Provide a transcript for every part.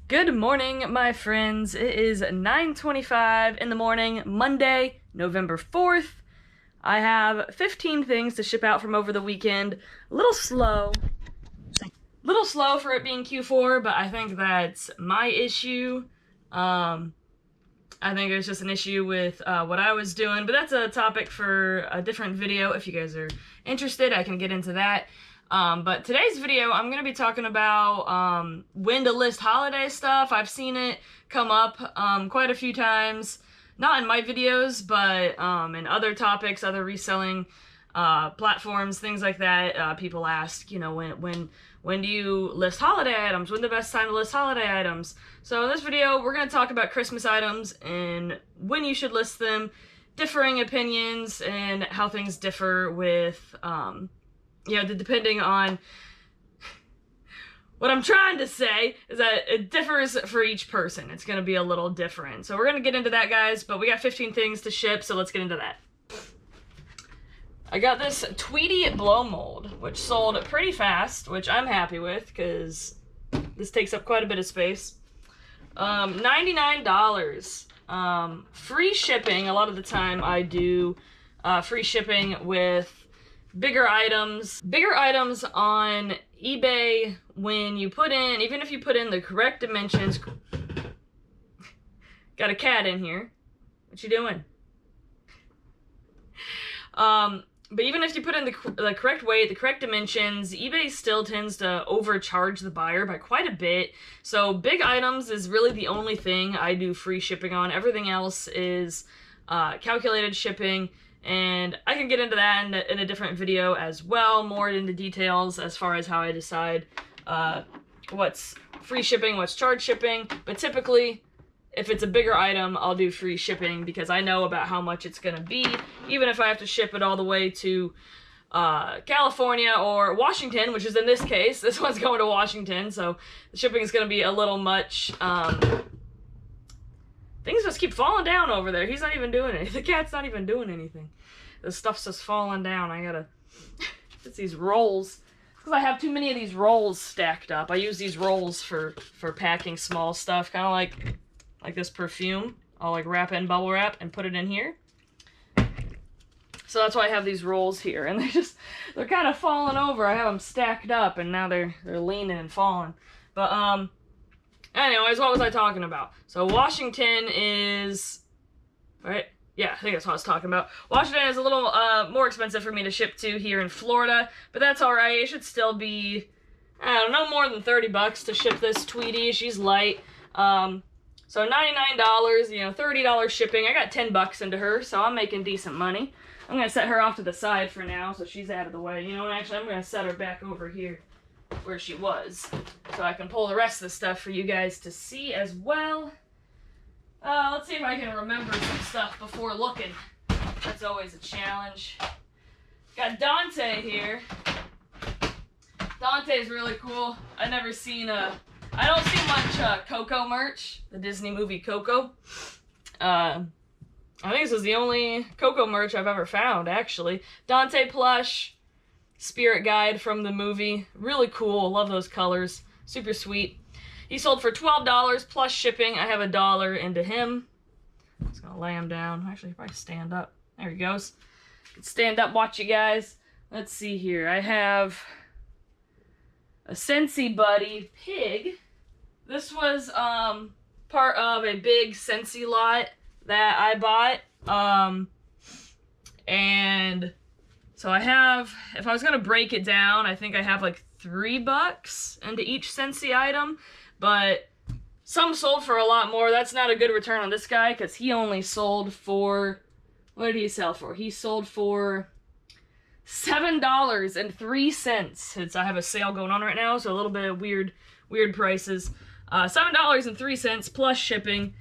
Good morning, my friends. It is 9:25 in the morning, Monday, November 4th. I have 15 things to ship out from over the weekend. A little slow for it being Q4, but I think that's my issue. I think it's just an issue with what I was doing, but that's a topic for a different video. If you guys are interested, I can get into that. But today's video, I'm going to be talking about when to list holiday stuff. I've seen it come up quite a few times. Not in my videos, but in other topics, other reselling platforms, things like that. People ask, you know, when do you list holiday items? When's the best time to list holiday items? So in this video, we're going to talk about Christmas items and when you should list them, differing opinions, and how things differ with... depending on what I'm trying to say is that it differs for each person. It's going to be a little different. So we're going to get into that, guys, but we got 15 things to ship, so let's get into that. I got this Tweety blow mold, which sold pretty fast, which I'm happy with because this takes up quite a bit of space. $99. Free shipping. A lot of the time I do free shipping with bigger items on eBay. When you put in, even if you put in the correct dimensions, got a cat in here. What you doing? But even if you put in the correct weight, the correct dimensions, eBay still tends to overcharge the buyer by quite a bit. So big items is really the only thing I do free shipping on. Everything else is calculated shipping. And I can get into that in a different video as well, more into details as far as how I decide what's free shipping, what's charge shipping. But typically, if it's a bigger item, I'll do free shipping because I know about how much it's going to be, even if I have to ship it all the way to California or Washington, which is in this case. This one's going to Washington, so the shipping is going to be a little much. Things just keep falling down over there. He's not even doing it. The cat's not even doing anything. The stuff's just falling down. I gotta... It's these rolls. Because I have too many of these rolls stacked up. I use these rolls for packing small stuff. Kind of like this perfume. I'll like wrap it in bubble wrap and put it in here. So that's why I have these rolls here. And they're kind of falling over. I have them stacked up and now they're leaning and falling. But, anyways, what was I talking about? So Washington is, right? Yeah, I think that's what I was talking about. Washington is a little more expensive for me to ship to here in Florida, but that's all right. It should still be, I don't know, more than 30 bucks to ship this Tweety. She's light. So $99, you know, $30 shipping. I got 10 bucks into her, so I'm making decent money. I'm going to set her off to the side for now, so she's out of the way. You know what, actually, I'm going to set her back over here where she was, so I can pull the rest of the stuff for you guys to see as well. Let's see if I can remember some stuff before looking. That's always a challenge. Got Dante here. Dante's really cool. I don't see much Coco merch, the Disney movie Coco. I think this is the only Coco merch I've ever found, actually. Dante plush. Spirit guide from the movie. Really cool. Love those colors. Super sweet. He sold for $12 plus shipping. I have $1 into him. I'm just gonna lay him down. Actually, probably stand up. There he goes. Stand up, watch you guys. Let's see here. I have a Scentsy Buddy pig. This was part of a big Scentsy lot that I bought. And so I have, if I was going to break it down, I think I have like $3 into each Scentsy item, but some sold for a lot more. That's not a good return on this guy because he only sold for, what did he sell for? He sold for $7.03. I have a sale going on right now, so a little bit of weird prices. $7.03 plus shipping.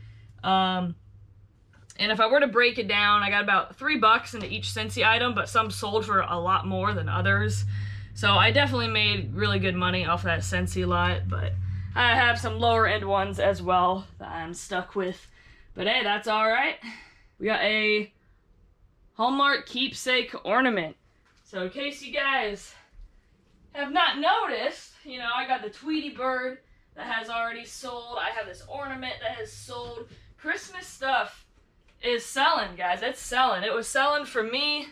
And if I were to break it down, I got about $3 into each Scentsy item, but some sold for a lot more than others. So I definitely made really good money off that Scentsy lot, but I have some lower end ones as well that I'm stuck with. But hey, that's alright. We got a Hallmark keepsake ornament. So in case you guys have not noticed, you know, I got the Tweety bird that has already sold. I have this ornament that has sold. Christmas stuff is selling, guys. It's selling. It was selling for me.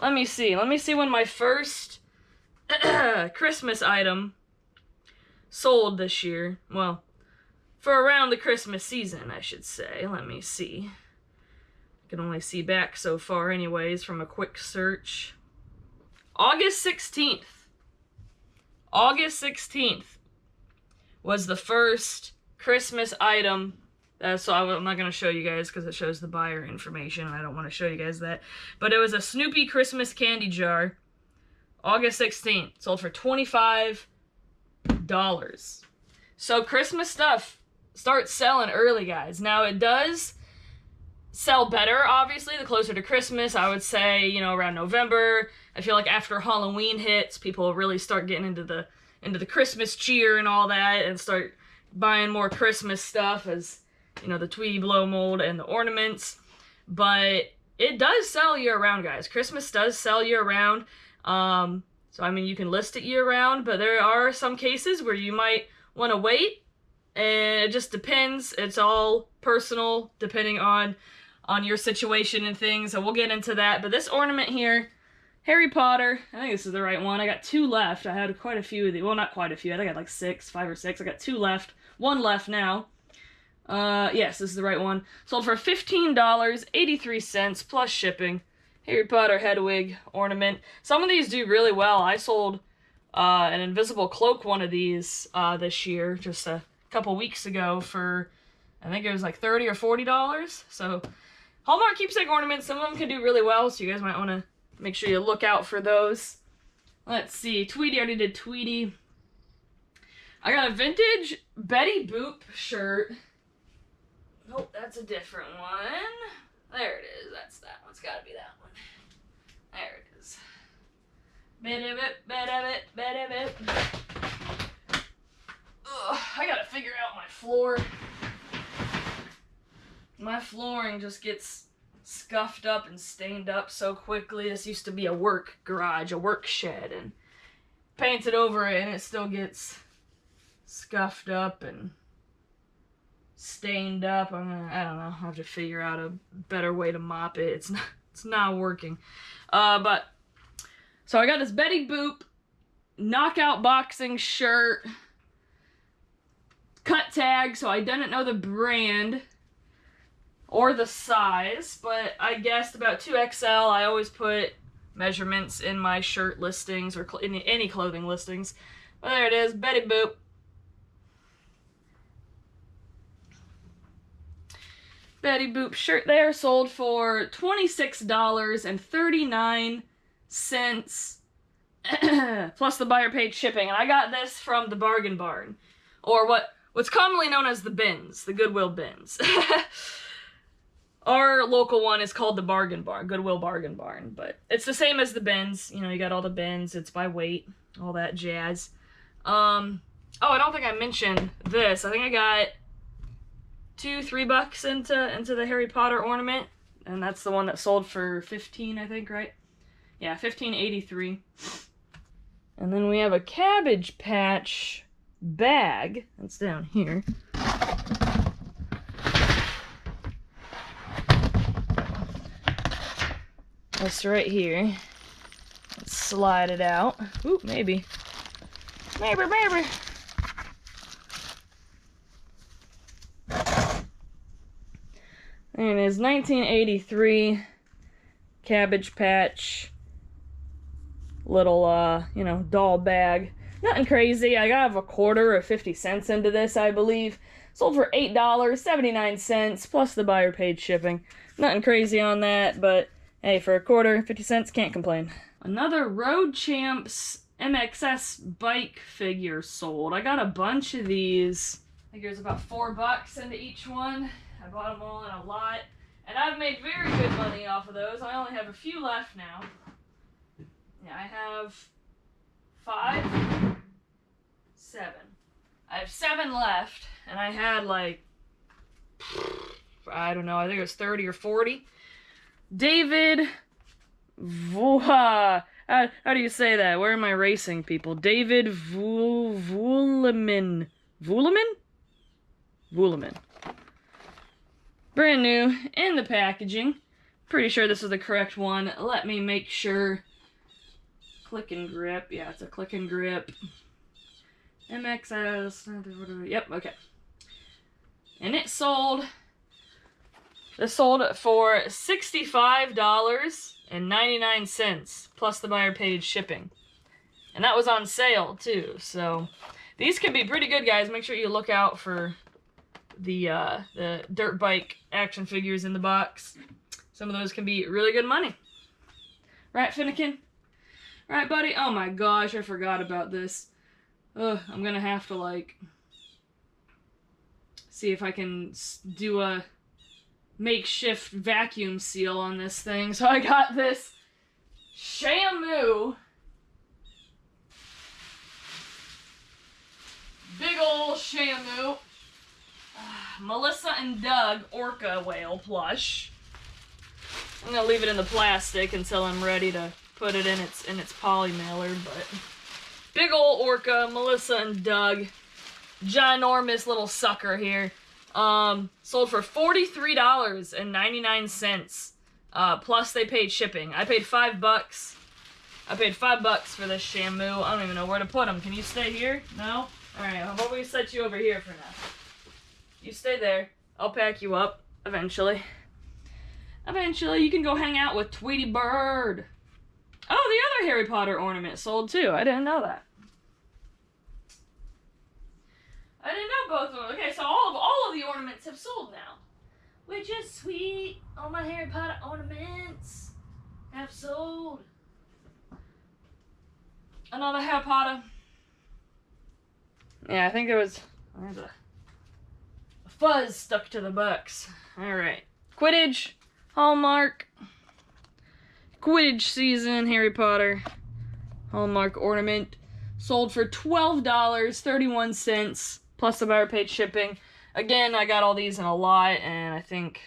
Let me see. Let me see when my first Christmas item sold this year. Well, for around the Christmas season, I should say. Let me see. I can only see back so far anyways from a quick search. August 16th. August 16th was the first Christmas item. So I'm not going to show you guys because it shows the buyer information. And I don't want to show you guys that. But it was a Snoopy Christmas candy jar. August 16th. Sold for $25. So Christmas stuff starts selling early, guys. Now it does sell better, obviously, the closer to Christmas. I would say, you know, around November. I feel like after Halloween hits, people really start getting into the Christmas cheer and all that and start buying more Christmas stuff, as, you know, the Tweety blow mold and the ornaments. But it does sell year-round, guys. Christmas does sell year-round. So, I mean, you can list it year-round, but there are some cases where you might want to wait. And it just depends. It's all personal, depending on your situation and things. So we'll get into that. But this ornament here, Harry Potter. I think this is the right one. I got 2 left. I had quite a few of these. Well, not quite a few. I think I had like 5 or 6. I got 2 left. 1 left now. Yes, this is the right one. Sold for $15.83 plus shipping. Harry Potter Hedwig ornament. Some of these do really well. I sold an invisible cloak one of these this year, just a couple weeks ago for, I think it was like $30 or $40. So Hallmark keepsake ornaments, some of them can do really well, so you guys might want to make sure you look out for those. Let's see, Tweety, I already did Tweety. I got a vintage Betty Boop shirt. Nope, that's a different one. There it is, that's that one. It's gotta be that one. There it is. Betty Boop, Betty Boop, Betty Boop. Ugh, I gotta figure out my floor. My flooring just gets scuffed up and stained up so quickly. This used to be a work garage, a work shed, and painted over it, and it still gets scuffed up and stained up. I don't know. I'll have to figure out a better way to mop it. It's not working. But so I got this Betty Boop knockout boxing shirt, cut tag, so I didn't know the brand or the size, but I guessed about 2XL. I always put measurements in my shirt listings or in any clothing listings. But there it is, Betty Boop. Betty Boop shirt there, sold for $26.39 plus the buyer paid shipping. And I got this from the Bargain Barn, or what's commonly known as the bins, the Goodwill bins. Our local one is called the Bargain Barn, Goodwill Bargain Barn, but it's the same as the bins. You know, you got all the bins, it's by weight, all that jazz. Oh, I don't think I mentioned this. I think I got $2-3 into the Harry Potter ornament, and that's the one that sold for $15, I think, right? Yeah, $15.83. And then we have a Cabbage Patch bag. That's down here. That's right here. Let's slide it out. Ooh, maybe. Maybe. There it is, 1983 Cabbage Patch little, you know, doll bag. Nothing crazy. I got a quarter or 50 cents into this, I believe. Sold for $8.79 plus the buyer paid shipping. Nothing crazy on that, but hey, for a quarter, 50 cents, can't complain. Another Road Champs MXS bike figure sold. I got a bunch of these. I think it was about $4 into each one. I bought them all in a lot, and I've made very good money off of those. I only have a few left now. Yeah, I have 5, 7. I have 7 left, and I had like, I don't know, I think it was 30 or 40. David how do you say that? Where are my racing people? David Vulemin. Vulemin? Vulemin. Brand new in the packaging. Pretty sure this is the correct one. Let me make sure. Click and grip. Yeah, it's a click and grip. MXS. Yep, okay. And it sold. This sold for $65.99 plus the buyer paid shipping. And that was on sale too. So these can be pretty good, guys. Make sure you look out for the dirt bike action figures in the box. Some of those can be really good money. Right, Finnegan? Right, buddy? Oh my gosh, I forgot about this. Ugh, I'm gonna have to, like, see if I can do a makeshift vacuum seal on this thing. So I got this Shamu. Big ol' Shamu. Melissa and Doug Orca Whale plush. I'm gonna leave it in the plastic until I'm ready to put it in its poly mailer, but big ol' Orca, Melissa and Doug, ginormous little sucker here. Sold for $43.99. Plus they paid shipping. I paid $5. I paid $5 for this Shamu. I don't even know where to put them. Can you stay here? No? Alright, how about we set you over here for now? You stay there. I'll pack you up eventually. Eventually, you can go hang out with Tweety Bird. Oh, the other Harry Potter ornament sold too. I didn't know that. I didn't know both of them. Okay, so all of the ornaments have sold now. Which is sweet. All my Harry Potter ornaments have sold. Another Harry Potter. Yeah, I think there's a fuzz stuck to the box. Alright. Quidditch. Hallmark. Quidditch season. Harry Potter. Hallmark ornament. Sold for $12.31 plus the buyer paid shipping. Again, I got all these in a lot, and I think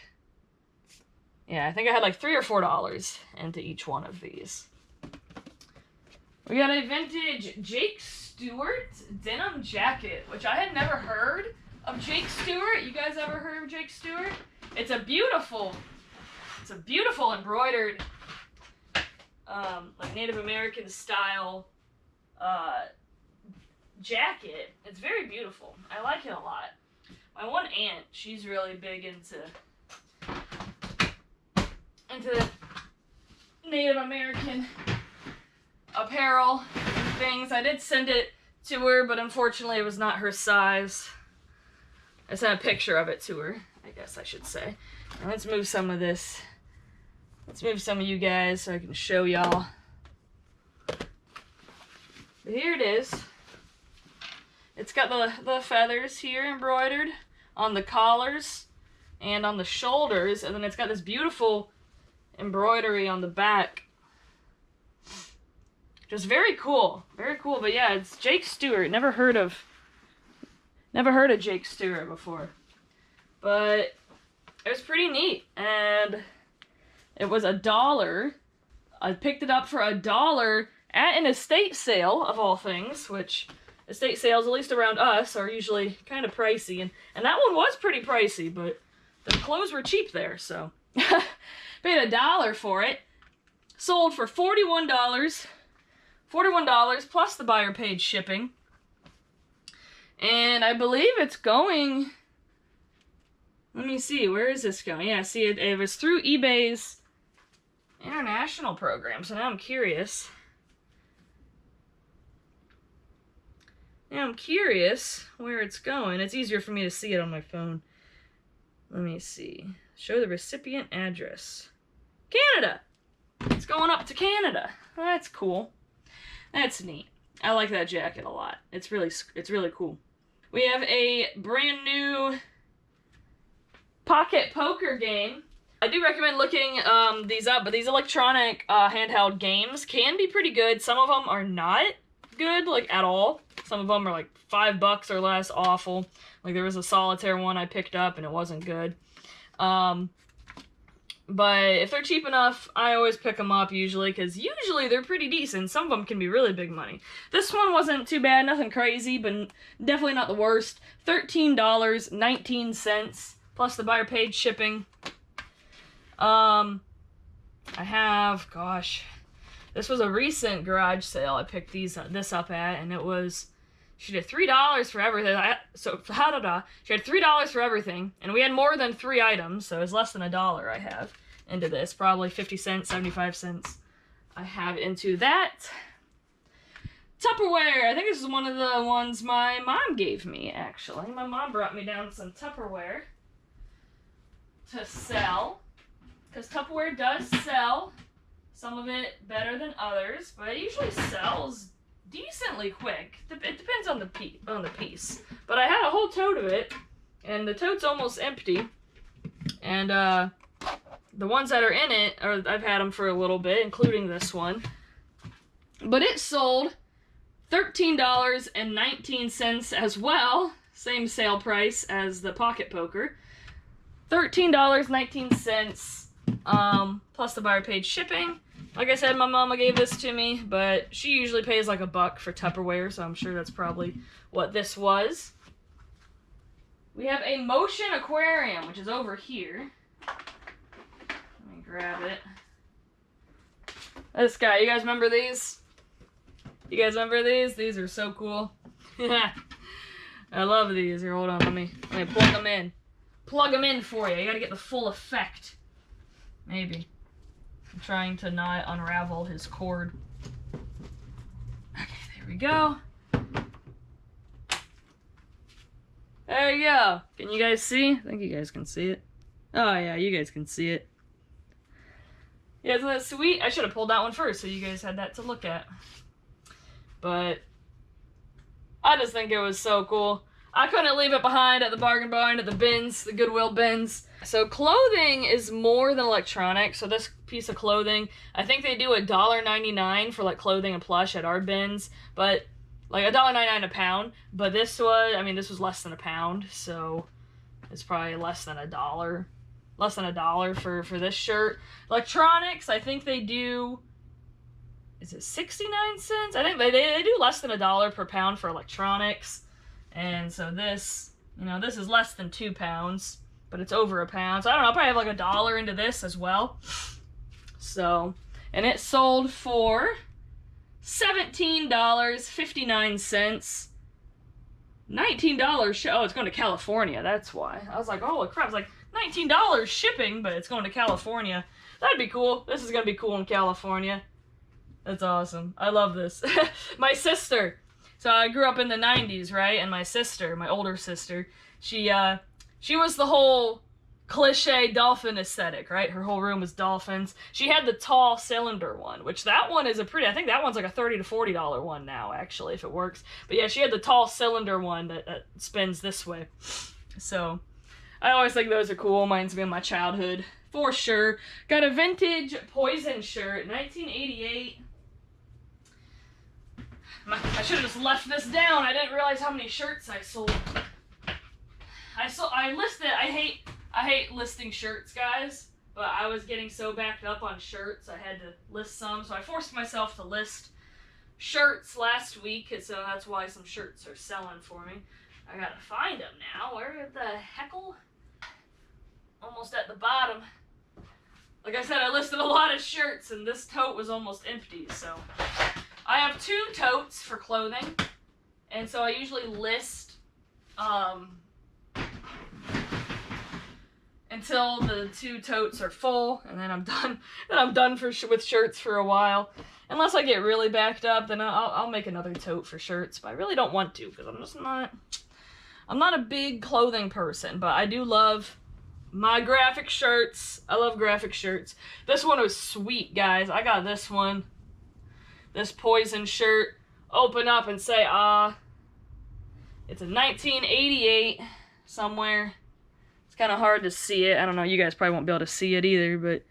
I had like $3 or $4 into each one of these. We got a vintage Jake Stewart denim jacket, which I had never heard of Jake Stewart. You guys ever heard of Jake Stewart? It's a beautiful embroidered, like Native American style jacket. It's very beautiful. I like it a lot. My one aunt, she's really big into the Native American apparel and things. I did send it to her, but unfortunately it was not her size. I sent a picture of it to her, I guess I should say. Now let's move some of this. Let's move some of you guys so I can show y'all. But here it is. It's got the feathers here embroidered on the collars and on the shoulders, and then it's got this beautiful embroidery on the back. Just very cool. Very cool. But yeah, it's Jake Stewart. Never heard of Jake Stewart before. But it was pretty neat. And it was $1. I picked it up for $1 at an estate sale, of all things, which estate sales, at least around us, are usually kind of pricey. And that one was pretty pricey, but the clothes were cheap there, so. Paid $1 for it. Sold for $41. $41 plus the buyer paid shipping. And I believe it's going... Let me see, where is this going? Yeah, see, it was through eBay's international program, so now I'm curious. Now I'm curious where it's going. It's easier for me to see it on my phone. Let me see. Show the recipient address. Canada! It's going up to Canada. Well, that's cool. That's neat. I like that jacket a lot. It's really cool. We have a brand new pocket poker game. I do recommend looking these up, but these electronic handheld games can be pretty good. Some of them are not good, like, at all. Some of them are like $5 or less, awful. Like there was a solitaire one I picked up and it wasn't good. But if they're cheap enough, I always pick them up usually, because usually they're pretty decent. Some of them can be really big money. This one wasn't too bad, nothing crazy, but definitely not the worst. $13.19, plus the buyer paid shipping. I have, gosh, this was a recent garage sale I picked this up at, and it was, she did $3 for everything. She had $3 for everything, and we had more than 3 items, so it's less than $1 I have into this. Probably 50 cents, 75 cents I have into that. Tupperware. I think this is one of the ones my mom gave me, actually. My mom brought me down some Tupperware to sell, because Tupperware does sell. Some of it better than others, but it usually sells decently quick. It depends on the piece. But I had a whole tote of it, and the tote's almost empty. And the ones that are in it, I've had them for a little bit, including this one. But it sold $13.19 as well. Same sale price as the pocket poker. $13.19 plus the buyer paid shipping. Like I said, my mama gave this to me, but she usually pays like $1 for Tupperware, so I'm sure that's probably what this was. We have a motion aquarium, which is over here. Let me grab it. This guy, you guys remember these? You guys remember these? These are so cool. Yeah, I love these. Here, hold on, let me plug them in. Plug them in for you. You gotta get the full effect. Maybe. I'm trying to not unravel his cord. Okay, there we go. There you go. Can you guys see? I think you guys can see it. Oh yeah, you guys can see it. Yeah, isn't that sweet? I should have pulled that one first so you guys had that to look at. But I just think it was so cool. I couldn't leave it behind at the bargain barn, at the bins, the Goodwill bins. So clothing is more than electronics. So this piece of clothing, I think they do $1.99 for like clothing and plush at our bins, but like $1.99 a pound. But this was, I mean, this was less than a pound, so it's probably less than $1. Less than $1 for this shirt. Electronics, I think they do, is it 69 cents? I think they do less than $1 per pound for electronics. And so this, you know, this is less than 2 pounds, but it's over a pound. So I don't know, I'll probably have like $1 into this as well. So, and it sold for $17.59. $19 oh, it's going to California, that's why. I was like, holy crap, it's like $19 shipping, but it's going to California. That'd be cool. This is going to be cool in California. That's awesome. I love this. My sister, so I grew up in the 90s, right? And my sister, my older sister, she was the whole cliche dolphin aesthetic, right? Her whole room was dolphins. She had the tall cylinder one, which that one is a pretty, I think that one's like a $30 to $40 one now, actually, if it works. But yeah, she had the tall cylinder one that spins this way. So I always think those are cool. Reminds me of my childhood, for sure. Got a vintage Poison shirt, 1988. I should have just left this down. I didn't realize how many shirts I sold. I listed, I hate listing shirts, guys, but I was getting so backed up on shirts, I had to list some, so I forced myself to list shirts last week, so that's why some shirts are selling for me. I gotta find them now. Where the heckle? Almost at the bottom. Like I said, I listed a lot of shirts, and this tote was almost empty, so I have 2 totes for clothing, and so I usually list until the 2 totes are full, and then I'm done. Then I'm done with shirts for a while. Unless I get really backed up, then I'll make another tote for shirts, but I really don't want to, because I'm not a big clothing person, but I do love my graphic shirts. I love graphic shirts. This one was sweet, guys. I got this one. This Poison shirt. Open up and say, it's a 1988 somewhere. It's kind of hard to see it. I don't know, you guys probably won't be able to see it either, but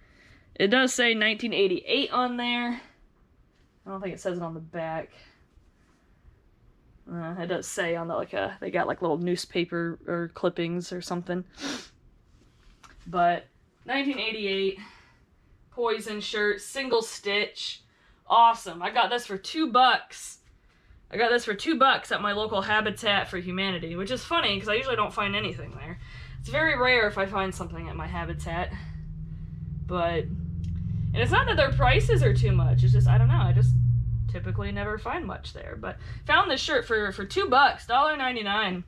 it does say 1988 on there. I don't think it says it on the back. It does say on the, they got like little newspaper or clippings or something. But 1988. Poison shirt, single stitch. Awesome. I got this for $2. I got this for $2 at my local Habitat for Humanity, which is funny because I usually don't find anything there. It's very rare if I find something at my Habitat. But, and it's not that their prices are too much, it's just, I don't know, I just typically never find much there. But found this shirt for $2, $1.99.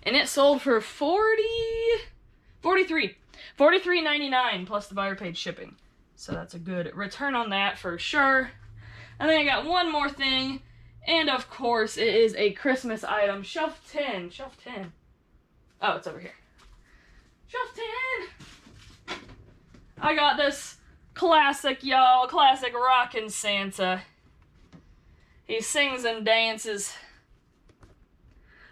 And it sold for $43.99 plus the buyer paid shipping. So that's a good return on that for sure. And then I got one more thing. And of course, it is a Christmas item. Shelf 10. Shelf 10. Oh, it's over here. Shelf 10! I got this classic, y'all. Classic rockin' Santa. He sings and dances.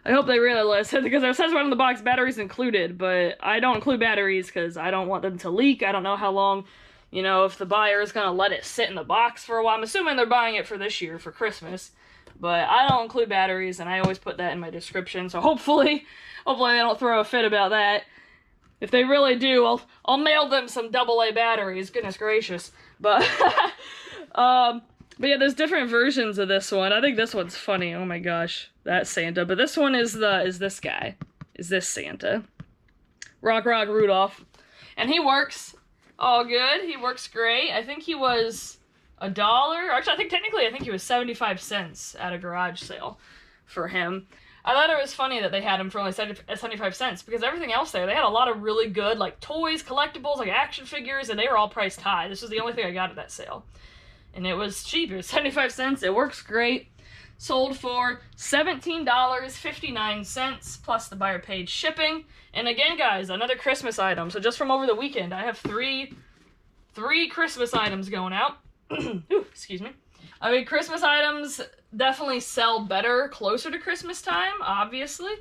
I hope they really listen, because it says right on the box, batteries included, but I don't include batteries because I don't want them to leak. I don't know how long, you know, if the buyer is going to let it sit in the box for a while. I'm assuming they're buying it for this year, for Christmas. But I don't include batteries, and I always put that in my description, so hopefully they don't throw a fit about that. If they really do, I'll mail them some AA batteries, goodness gracious. But, but yeah, there's different versions of this one. I think this one's funny, oh my gosh, that's Santa. But this one is this guy, is this Santa. Rock Rudolph. And he works all good, he works great. I think he was $1, actually I think he was 75 cents at a garage sale for him. I thought it was funny that they had him for only 75 cents, because everything else there, they had a lot of really good, like, toys, collectibles, like action figures, and they were all priced high. This was the only thing I got at that sale. And it was cheap, it was 75 cents, it works great. Sold for $17.59 plus the buyer paid shipping. And again, guys, another Christmas item. So just from over the weekend, I have three Christmas items going out. Ooh, excuse me. I mean, Christmas items definitely sell better closer to Christmas time, obviously.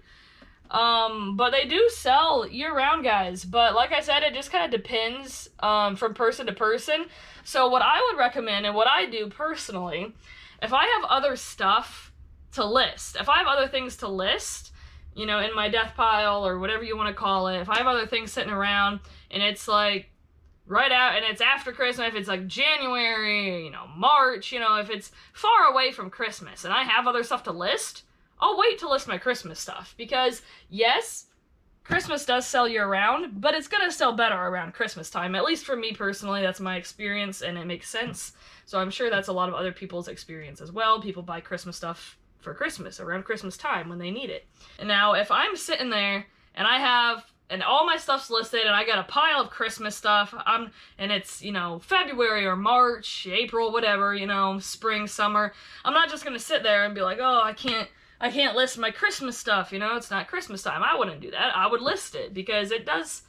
But they do sell year-round, guys. But like I said, it just kind of depends from person to person. So what I would recommend, and what I do personally, if I have other stuff to list, if I have other things to list, you know, in my death pile or whatever you want to call it, if I have other things sitting around and it's like right out, and it's after Christmas, if it's like January, you know, March, you know, if it's far away from Christmas and I have other stuff to list, I'll wait to list my Christmas stuff, because yes, Christmas does sell year-round, but it's gonna sell better around Christmas time. At least for me personally, that's my experience, and it makes sense. So I'm sure that's a lot of other people's experience as well. People buy Christmas stuff for Christmas, around Christmas time when they need it. And now, if I'm sitting there and I have, and all my stuff's listed, and I got a pile of Christmas stuff, and it's, you know, February or March, April, whatever, you know, spring, summer, I'm not just gonna sit there and be like, oh, I can't list my Christmas stuff, you know, it's not Christmas time. I wouldn't do that. I would list it, because it does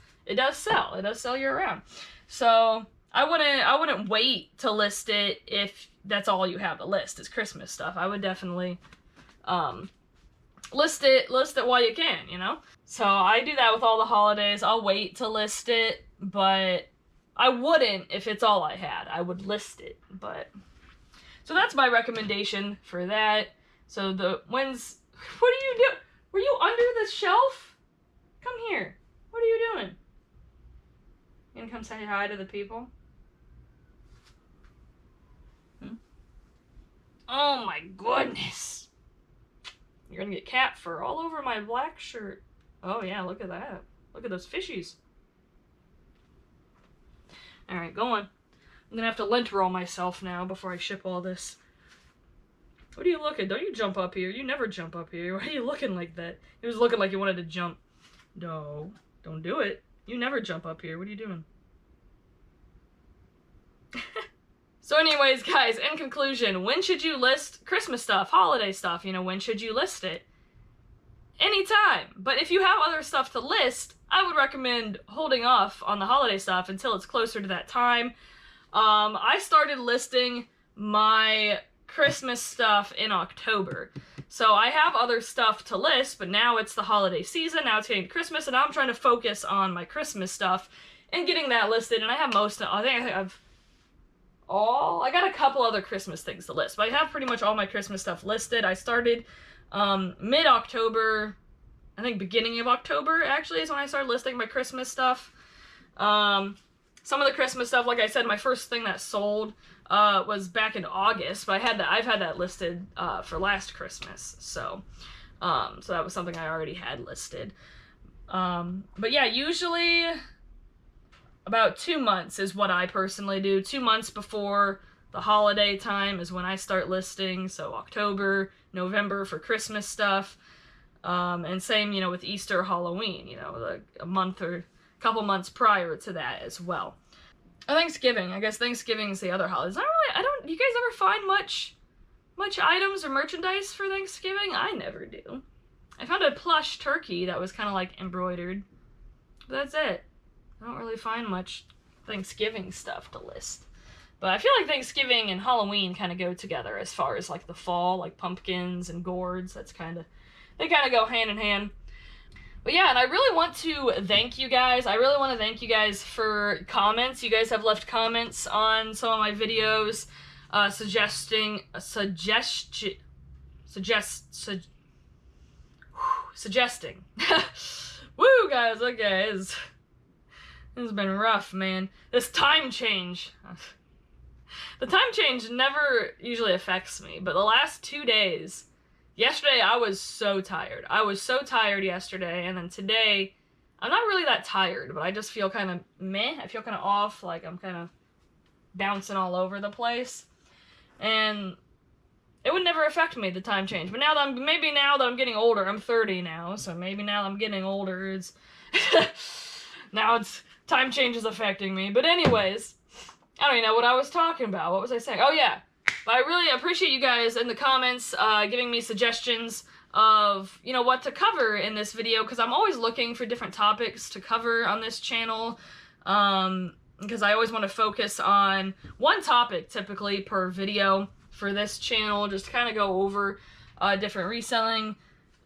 sell. It does sell year round. So I wouldn't wait to list it if that's all you have to list is Christmas stuff. I would definitely list it while you can, you know? So I do that with all the holidays. I'll wait to list it, but I wouldn't if it's all I had. I would list it, but... So that's my recommendation for that. So what are you doing? Were you under the shelf? Come here. What are you doing? You gonna come say hi to the people? Oh my goodness. You're gonna get cat fur all over my black shirt. Oh yeah, look at that. Look at those fishies. Alright, go on. I'm gonna have to lint roll myself now before I ship all this. What are you looking? Don't you jump up here. You never jump up here. Why are you looking like that? He was looking like you wanted to jump. No, don't do it. You never jump up here. What are you doing? So anyways, guys, in conclusion, when should you list Christmas stuff, holiday stuff? You know, when should you list it? Anytime. But if you have other stuff to list, I would recommend holding off on the holiday stuff until it's closer to that time. I started listing my Christmas stuff in October. So I have other stuff to list, but now it's the holiday season, now it's getting to Christmas, and now I'm trying to focus on my Christmas stuff and getting that listed, and I have I got a couple other Christmas things to list, but I have pretty much all my Christmas stuff listed. I started mid-October, I think beginning of October actually is when I started listing my Christmas stuff. some of the Christmas stuff, like I said, my first thing that sold was back in August, but I've had that listed for last Christmas, so that was something I already had listed. But yeah, usually about 2 months is what I personally do. 2 months before the holiday time is when I start listing, so October, November for Christmas stuff, and same, with Easter, Halloween, like a month or a couple months prior to that as well. Thanksgiving, I guess Thanksgiving is the other holiday. You guys ever find much items or merchandise for Thanksgiving? I never do. I found a plush turkey that was kind of like embroidered, but that's it. I don't really find much Thanksgiving stuff to list. But I feel like Thanksgiving and Halloween kind of go together as far as like the fall, like pumpkins and gourds. They kind of go hand in hand. But yeah, and I really want to thank you guys. I really want to thank you guys for comments. You guys have left comments on some of my videos, suggesting. Woo, guys, okay, this has been rough, man. This time change. The time change never usually affects me, but the last 2 days, yesterday I was so tired. I was so tired yesterday, and then today, I'm not really that tired, but I just feel kind of meh. I feel kind of off, like I'm kind of bouncing all over the place. And it would never affect me, the time change. But now that I'm getting older, I'm 30 now, so maybe now I'm getting older, time change is affecting me. But anyways, I don't even know what I was talking about. What was I saying? Oh yeah, but I really appreciate you guys in the comments giving me suggestions of, what to cover in this video, because I'm always looking for different topics to cover on this channel, because I always want to focus on one topic typically per video for this channel, just to kind of go over different reselling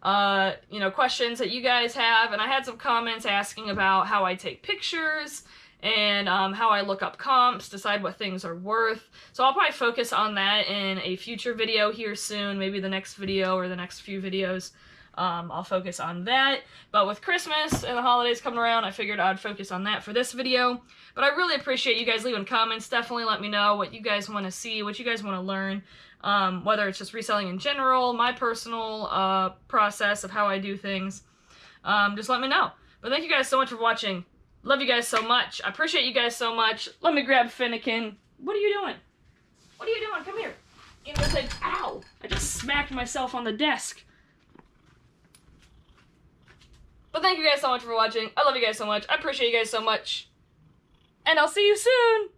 questions that you guys have. And I had some comments asking about how I take pictures and how I look up comps, decide what things are worth. So I'll probably focus on that in a future video here soon, maybe the next video or the next few videos. I'll focus on that. But with Christmas and the holidays coming around, I figured I'd focus on that for this video. But I really appreciate you guys leaving comments. Definitely let me know what you guys want to see, what you guys want to learn, whether it's just reselling in general, my personal process of how I do things. Just let me know. But thank you guys so much for watching. Love you guys so much. I appreciate you guys so much. Let me grab Finnegan. What are you doing? What are you doing? Come here. You know, say, ow! I just smacked myself on the desk. But thank you guys so much for watching. I love you guys so much. I appreciate you guys so much. And I'll see you soon!